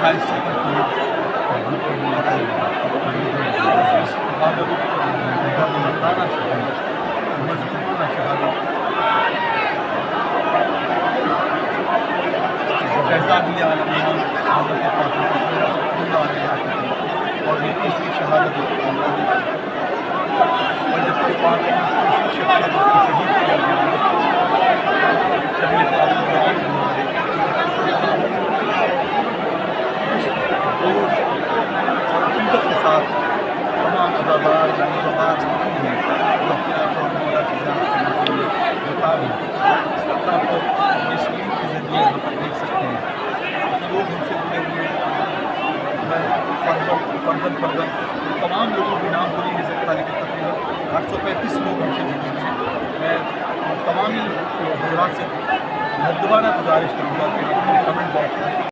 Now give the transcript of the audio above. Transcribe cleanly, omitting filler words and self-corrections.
28 सफ़र किए मज़मूमाना शहादत शहज़ादी आलम हज़रत फ़ातिमा और ये तीसरी शहादत और जब के पाक तीसरी शख्सियत उसको शहीद किया गया शहीद जोश और अक़ीदत के साथ तमाम अज़ादार मुज़ादार जो अपने आप को मौला की ज़ियारत करने के लिए बेताब हैं। इस वक्त आप लोग ये स्क्रीन के ज़रिए यहाँ पर देख सकते हैं कि लोग हमसे जुड़े हुए हैं। मैं फर्दन तमाम लोगों के नाम बोली नहीं सकता, लेकिन तकरीबन 835 लोग हमसे जुड़े हैं। मैं तमामी हज़रात से मुद्दबाना गुजारिश करूँगा कि अपने कमेंट बॉक्स में